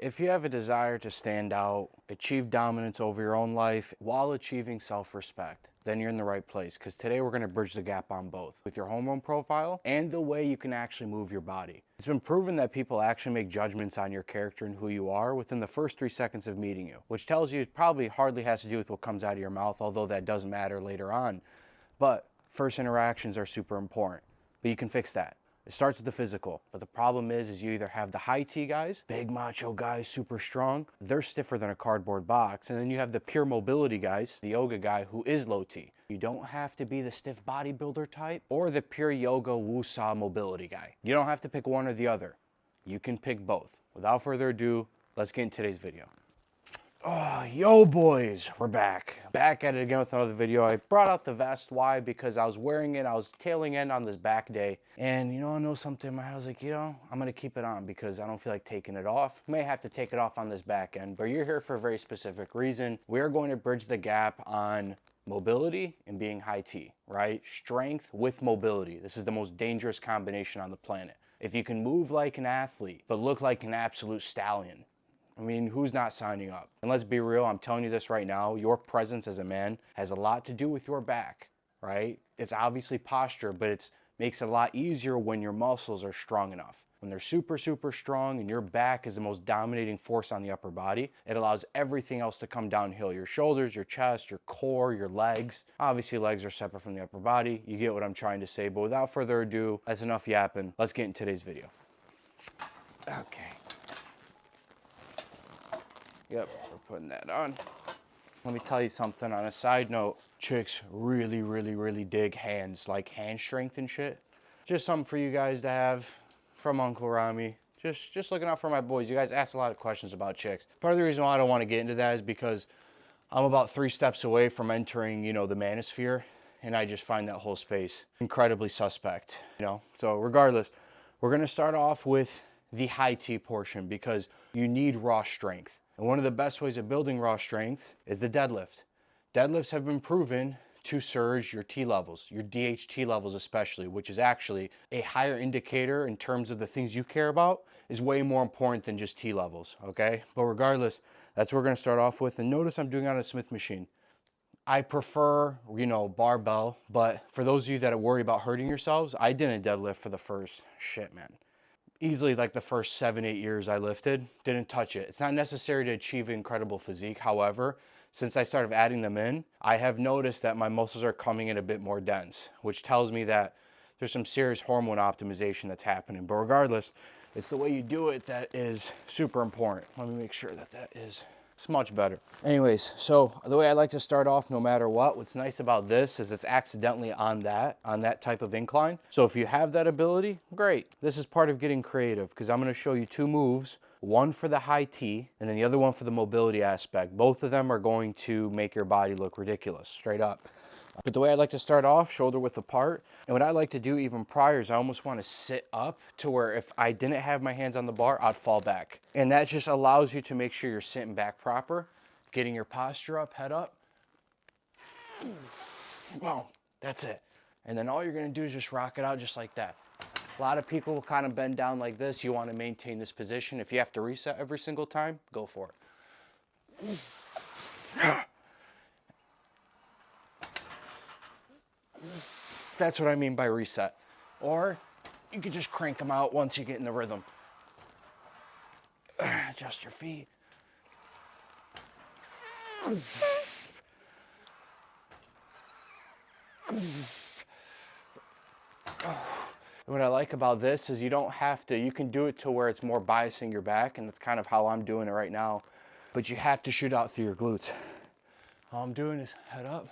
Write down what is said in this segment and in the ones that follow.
If you have a desire to stand out, achieve dominance over your own life while achieving self-respect, then you're in the right place, because today we're going to bridge the gap on both with your hormone profile and the way you can actually move your body. It's been proven that people actually make judgments on your character and who you are within the first 3 seconds of meeting you, which tells you it probably hardly has to do with what comes out of your mouth, although that does matter later on. But first interactions are super important, but you can fix that. It starts with the physical, but the problem is you either have the high T guys, big macho guys, super strong, they're stiffer than a cardboard box, and then you have the pure mobility guys, the yoga guy who is low T. You don't have to be the stiff bodybuilder type or the pure yoga woo-saw mobility guy. You don't have to pick one or the other. You can pick both. Without further ado, let's get into today's video. Oh, yo boys, we're back at it again with another video. I brought out the vest. Why? Because I was wearing it, I was tailing in on this back day, and I know something in my head. I was like, I'm gonna keep it on because I don't feel like taking it off. May have to take it off on this back end, but you're here for a very specific reason. We are going to bridge the gap on mobility and being high T, right? Strength with mobility. This is the most dangerous combination on the planet. If you can move like an athlete but look like an absolute stallion, I mean, who's not signing up? And let's be real, I'm telling you this right now, your presence as a man has a lot to do with your back, right? It's obviously posture, but it makes it a lot easier when your muscles are strong enough. When they're super, super strong and your back is the most dominating force on the upper body, it allows everything else to come downhill. Your shoulders, your chest, your core, your legs. Obviously, legs are separate from the upper body. You get what I'm trying to say, but without further ado, that's enough yapping. Let's get into today's video. Okay. Yep, we're putting that on. Let me tell you something on a side note. Chicks really dig hands, like hand strength and shit. Just something for you guys to have from Uncle Rami. Just looking out for my boys. You guys ask a lot of questions about chicks. Part of the reason why I don't want to get into that is because I'm about 3 steps away from entering, the manosphere, and I just find that whole space incredibly suspect, So regardless, we're gonna start off with the high T portion because you need raw strength. And one of the best ways of building raw strength is the deadlift. Deadlifts have been proven to surge your T levels, your DHT levels especially, which is actually a higher indicator in terms of the things you care about, is way more important than just T levels, okay? But regardless, that's what we're gonna start off with. And notice I'm doing it on a Smith machine. I prefer, barbell, but for those of you that worry about hurting yourselves, I didn't deadlift for the first, easily like the first 7-8 years I lifted, didn't touch it. It's not necessary to achieve incredible physique. However, since I started adding them in, I have noticed that my muscles are coming in a bit more dense, which tells me that there's some serious hormone optimization that's happening. But regardless, it's the way you do it that is super important. Let me make sure that it's much better. Anyways, so the way I like to start off no matter what's nice about this is it's accidentally on that type of incline. So if you have that ability, great. This is part of getting creative because I'm gonna show you 2 moves, one for the high T and then the other one for the mobility aspect. Both of them are going to make your body look ridiculous, straight up. But the way I like to start off, shoulder width apart. And what I like to do even prior is I almost want to sit up to where if I didn't have my hands on the bar, I'd fall back. And that just allows you to make sure you're sitting back proper, getting your posture up, head up. Boom, that's it. And then all you're going to do is just rock it out just like that. A lot of people will kind of bend down like this. You want to maintain this position. If you have to reset every single time, go for it. That's what I mean by reset. Or you could just crank them out once you get in the rhythm. Adjust your feet. What I like about this is you don't have to, you can do it to where it's more biasing your back, and that's kind of how I'm doing it right now. But you have to shoot out through your glutes. All I'm doing is head up.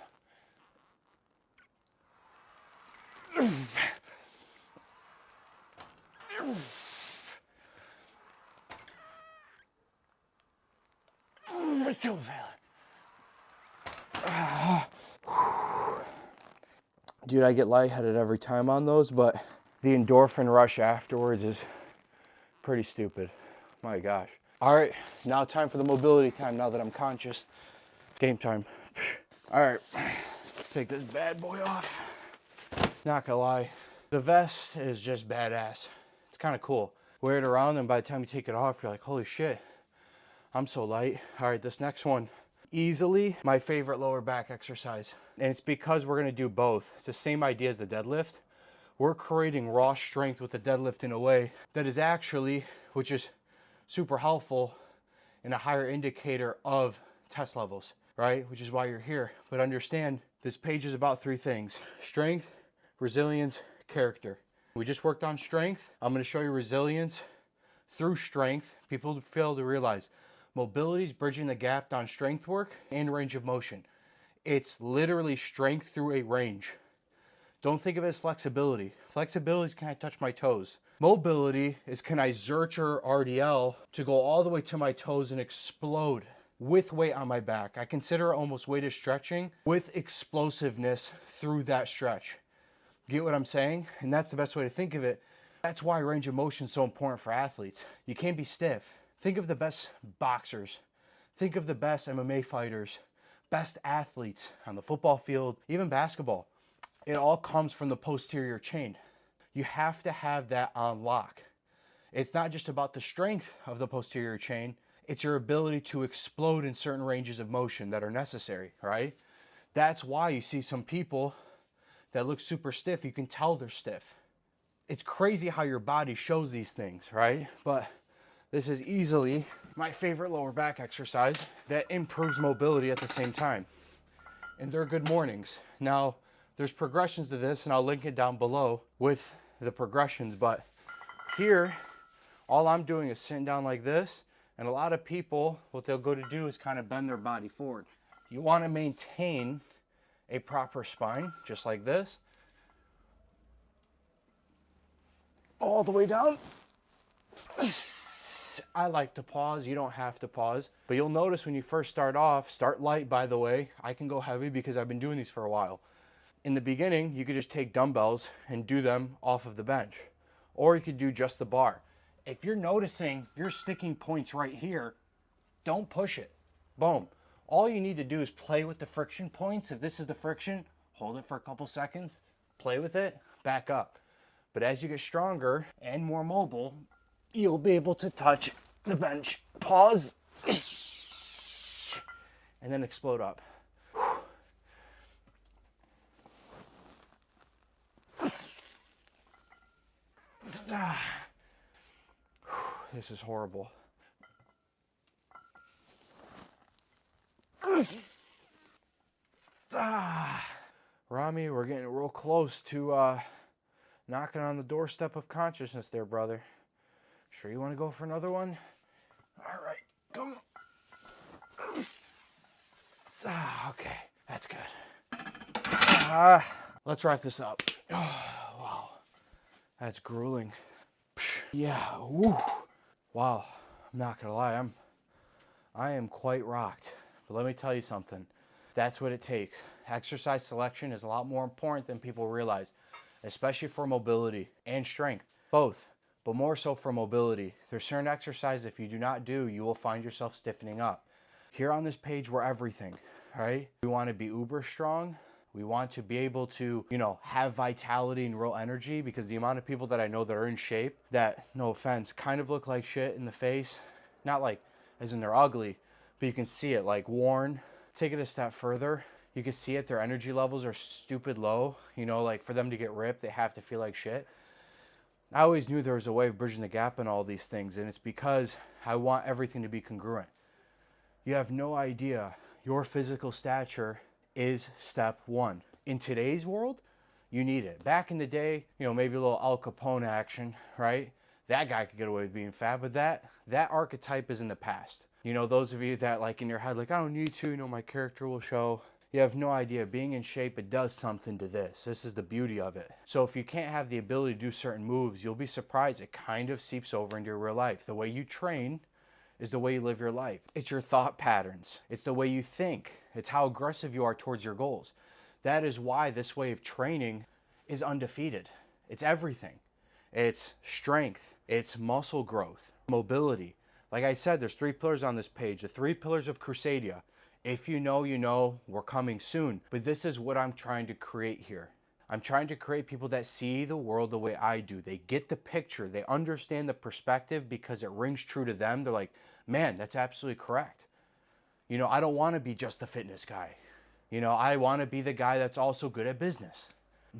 Dude, I get lightheaded every time on those, but the endorphin rush afterwards is pretty stupid. My gosh. All right, now time for the mobility time now that I'm conscious. Game time. All right, let's take this bad boy off. Not gonna lie, the vest is just badass. It's kind of cool. Wear it around and by the time you take it off, you're like, holy shit, I'm so light. All right, this next one, easily my favorite lower back exercise. And it's because we're gonna do both. It's the same idea as the deadlift. We're creating raw strength with the deadlift in a way that is actually, which is super helpful and a higher indicator of test levels, right? Which is why you're here. But understand, this page is about three things: strength, resilience, character. We just worked on strength. I'm gonna show you resilience through strength. People fail to realize mobility is bridging the gap on strength work and range of motion. It's literally strength through a range. Don't think of it as flexibility. Flexibility is, can I touch my toes? Mobility is, can I zercher RDL to go all the way to my toes and explode with weight on my back? I consider it almost weighted stretching with explosiveness through that stretch. Get what I'm saying? And that's the best way to think of it. That's why range of motion is so important for athletes. You can't be stiff. Think of the best boxers. Think of the best MMA fighters, best athletes on the football field, even basketball. It all comes from the posterior chain. You have to have that on lock. It's not just about the strength of the posterior chain, it's your ability to explode in certain ranges of motion that are necessary, right? That's why you see some people that look super stiff, you can tell they're stiff. It's crazy how your body shows these things, right? But this is easily my favorite lower back exercise that improves mobility at the same time. And they're good mornings. Now, there's progressions to this, and I'll link it down below with the progressions. But here, all I'm doing is sitting down like this. And a lot of people, what they'll go to do is kind of bend their body forward. You want to maintain a proper spine, just like this. All the way down. I like to pause. You don't have to pause. But you'll notice when you first start off, start light, by the way. I can go heavy because I've been doing these for a while. In the beginning, you could just take dumbbells and do them off of the bench. Or you could do just the bar. If you're noticing your sticking points right here, don't push it. Boom. All you need to do is play with the friction points. If this is the friction, hold it for a couple seconds, play with it, back up. But as you get stronger and more mobile, you'll be able to touch the bench. Pause. And then explode up. This is horrible. Rami, we're getting real close to knocking on the doorstep of consciousness there, brother. Sure you want to go for another one? All right, come on. Okay, that's good. Let's wrap this up. Oh, wow, that's grueling. Yeah, woo. Wow, I'm not gonna lie, I am quite rocked. But let me tell you something. That's what it takes. Exercise selection is a lot more important than people realize, especially for mobility and strength, both, but more so for mobility. There's certain exercises if you do not do, you will find yourself stiffening up. Here on this page, we're everything, right? We want to be uber strong. We want to be able to, have vitality and real energy, because the amount of people that I know that are in shape that, no offense, kind of look like shit in the face, not like as in they're ugly, but you can see it, like worn. Take it a step further. You can see it, their energy levels are stupid low. Like for them to get ripped, they have to feel like shit. I always knew there was a way of bridging the gap in all these things, and it's because I want everything to be congruent. You have no idea. Your physical stature is step one. In today's world, you need it. Back in the day, maybe a little Al Capone action, right? That guy could get away with being fat, but that archetype is in the past. Those of you that like in your head, like, I don't need to, my character will show. You have no idea. Being in shape, it does something to this. This is the beauty of it. So if you can't have the ability to do certain moves, you'll be surprised. It kind of seeps over into your real life. The way you train is the way you live your life. It's your thought patterns. It's the way you think. It's how aggressive you are towards your goals. That is why this way of training is undefeated. It's everything. It's strength. It's muscle growth, mobility. Like I said, there's 3 pillars on this page. The 3 pillars of Crusadia. If you know, we're coming soon. But this is what I'm trying to create here. I'm trying to create people that see the world the way I do. They get the picture. They understand the perspective because it rings true to them. They're like, man, that's absolutely correct. You know, I don't want to be just a fitness guy. You know, I want to be the guy that's also good at business,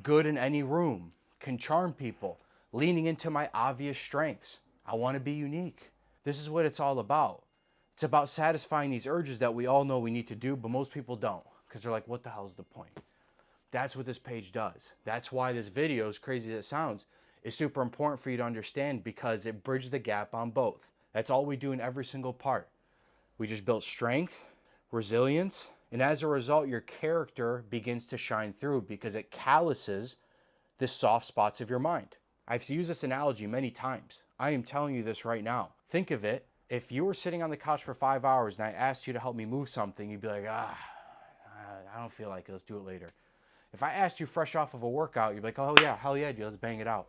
good in any room, can charm people, leaning into my obvious strengths. I want to be unique. This is what it's all about. It's about satisfying these urges that we all know we need to do, but most people don't, because they're like, what the hell is the point? That's what this page does. That's why this video, as crazy as it sounds, is super important for you to understand, because it bridges the gap on both. That's all we do in every single part. We just build strength, resilience, and as a result, your character begins to shine through because it calluses the soft spots of your mind. I've used this analogy many times. I am telling you this right now. Think of it. If you were sitting on the couch for 5 hours and I asked you to help me move something, you'd be like, I don't feel like it. Let's do it later. If I asked you fresh off of a workout, you'd be like, oh yeah, hell yeah, dude, let's bang it out.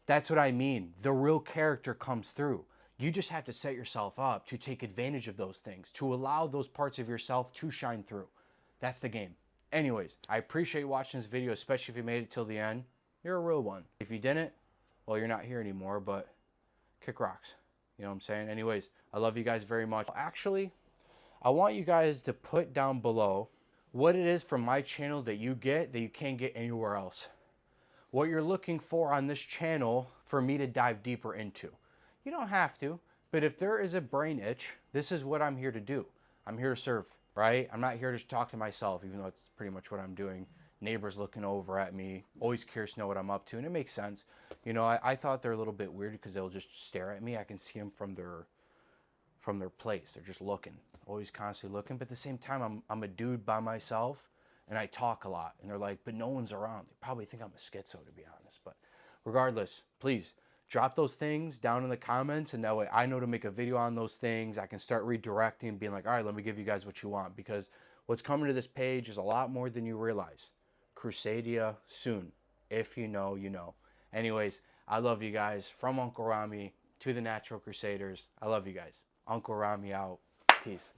That's what I mean. The real character comes through. You just have to set yourself up to take advantage of those things, to allow those parts of yourself to shine through. That's the game. Anyways, I appreciate watching this video, especially if you made it till the end. You're a real one. If you didn't, well, you're not here anymore, but kick rocks. You know what I'm saying? Anyways, I love you guys very much. Actually, I want you guys to put down below what it is from my channel that you get that you can't get anywhere else. What you're looking for on this channel for me to dive deeper into. You don't have to, but if there is a brain itch, this is what I'm here to do. I'm here to serve, right? I'm not here to talk to myself, even though it's pretty much what I'm doing. Neighbors looking over at me, always curious to know what I'm up to, and it makes sense. You know, I thought they're a little bit weird because they'll just stare at me. I can see them from their place. They're just looking, always constantly looking. But at the same time, I'm a dude by myself, and I talk a lot. And they're like, but no one's around. They probably think I'm a schizo, to be honest. But regardless, please drop those things down in the comments, and that way I know to make a video on those things. I can start redirecting and being like, all right, let me give you guys what you want, because what's coming to this page is a lot more than you realize. Crusadia soon. If you know, you know. Anyways, I love you guys. From Uncle Rami to the Natural Crusaders, I love you guys. Uncle Rami out. Peace.